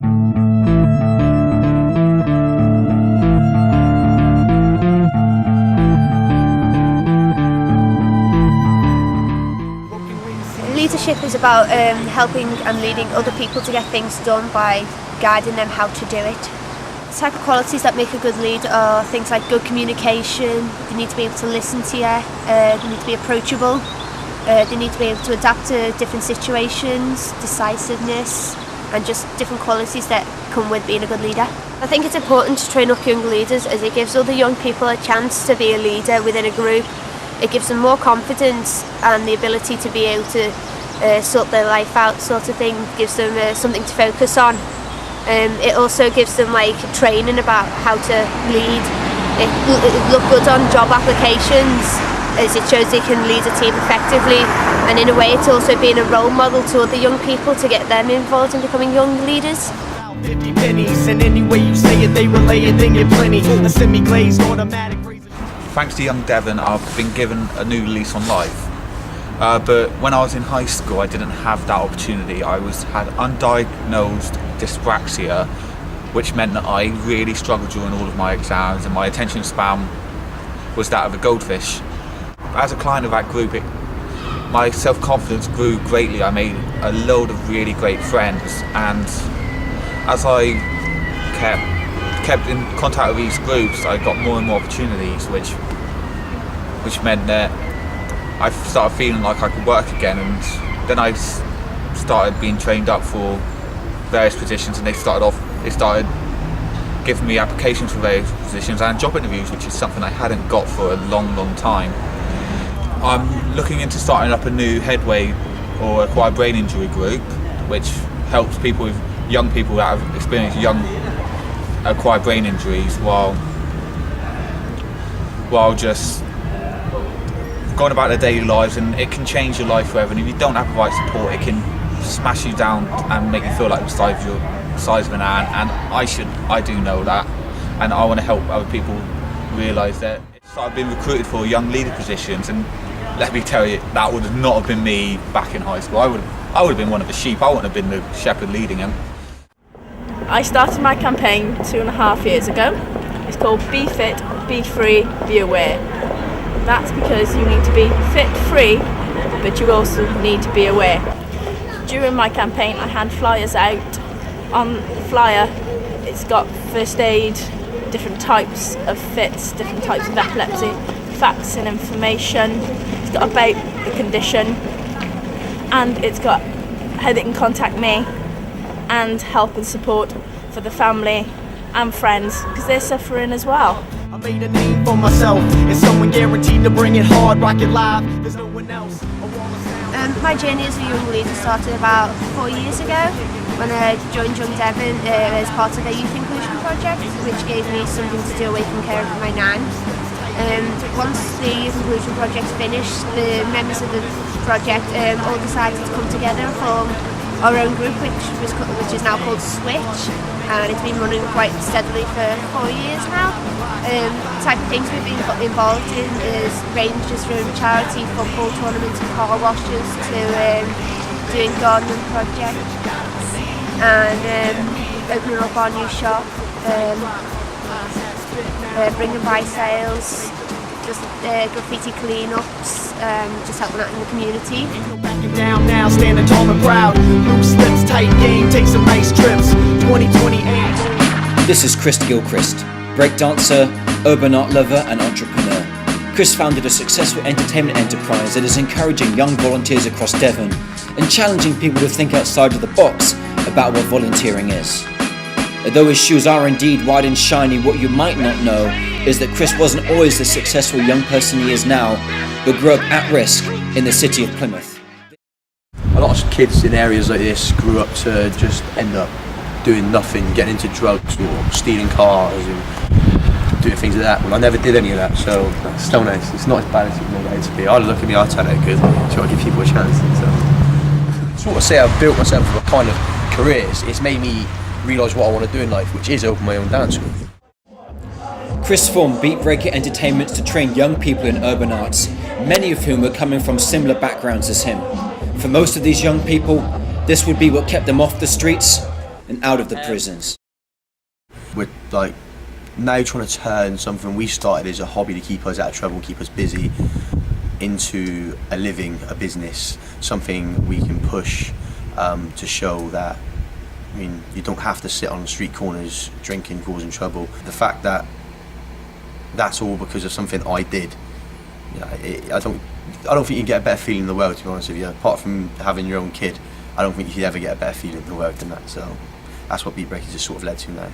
Leadership is about helping and leading other people to get things done by guiding them how to do it. The type of qualities that make a good leader are things like good communication. They need to be able to listen to you, they need to be approachable, they need to be able to adapt to different situations, decisiveness, and just different qualities that come with being a good leader. I think it's important to train up young leaders as it gives other young people a chance to be a leader within a group. It gives them more confidence and the ability to be able to sort their life out, sort of thing. Gives them something to focus on. It also gives them training about how to lead. It look good on job applications as it shows they can lead a team effectively, and in a way it's also being a role model to other young people to get them involved in becoming young leaders. 50 pennies, and any way you say it, they relay it, then get plenty. A semi-glazed automatic. Thanks to Young Devon, I've been given a new lease on life. But when I was in high school, I didn't have that opportunity. I had undiagnosed dyspraxia, which meant that I really struggled during all of my exams, and my attention span was that of a goldfish. As a client of that group, my self-confidence grew greatly. I made a load of really great friends, and as I kept in contact with these groups, I got more and more opportunities, which meant that I started feeling like I could work again, and then I started being trained up for various positions, and they started giving me applications for various positions and job interviews, which is something I hadn't got for a long time. I'm looking into starting up a new Headway or acquired brain injury group, which helps young people that have experienced acquired brain injuries while just going about their daily lives, and it can change your life forever. And if you don't have the right support, it can smash you down and make you feel like the size of an ant. And I do know that, and I want to help other people realise that. So I've been recruited for young leader positions, and let me tell you, that would not have been me back in high school. I would have been one of the sheep. I wouldn't have been the shepherd leading them. I started my campaign 2.5 years ago. It's called Be Fit, Be Free, Be Aware. That's because you need to be fit, free, but you also need to be aware. During my campaign, I hand flyers out. On the flyer, it's got first aid, different types of fits, different types of epilepsy, facts and information. It's got about the condition, and it's got how they can contact me, and help and support for the family and friends, because they're suffering as well. I made a name for myself, and someone guaranteed to bring it hard, rock it live. There's no one else. My journey as a young leader started about 4 years ago when I joined Young Devon as part of their youth inclusion project, which gave me something to do away from caring for my nan. Once the youth inclusion project finished, the members of the project all decided to come together and form our own group, which is now called Switch, and it's been running quite steadily for 4 years now. The type of things we've been involved in ranges from charity football tournaments and car washes to doing gardening projects and opening up our new shop, bringing by sales, just graffiti clean-ups, just helping out in the community. Backing down now, standing tall and proud. Loose lips, tight game, take some nice trips. 2028. This is Chris Gilchrist, breakdancer, urban art lover and entrepreneur. Chris founded a successful entertainment enterprise that is encouraging young volunteers across Devon and challenging people to think outside of the box about what volunteering is. Although his shoes are indeed wide and shiny, what you might not know is that Chris wasn't always the successful young person he is now, but grew up at risk in the city of Plymouth. A lot of kids in areas like this grew up to just end up doing nothing, getting into drugs or stealing cars and doing things like that. Well, I never did any of that, so it's still nice. It's not as bad as it made it to be. I look at me, I tell it because I try to give people a chance. And so, sort of say I've built myself a kind of career. It's made me realise what I want to do in life, which is open my own dance school. Chris formed Beat Breaker Entertainments to train young people in urban arts, many of whom were coming from similar backgrounds as him. For most of these young people, this would be what kept them off the streets and out of the prisons. We're like now trying to turn something we started as a hobby to keep us out of trouble and keep us busy into a living, a business, something we can push to show that, I mean, you don't have to sit on street corners drinking, causing trouble. The fact that that's all because of something I did, you know, I don't think you can get a better feeling in the world, to be honest with you. Apart from having your own kid, I don't think you could ever get a better feeling in the world than that. So that's what Beat Breakers has sort of led to now.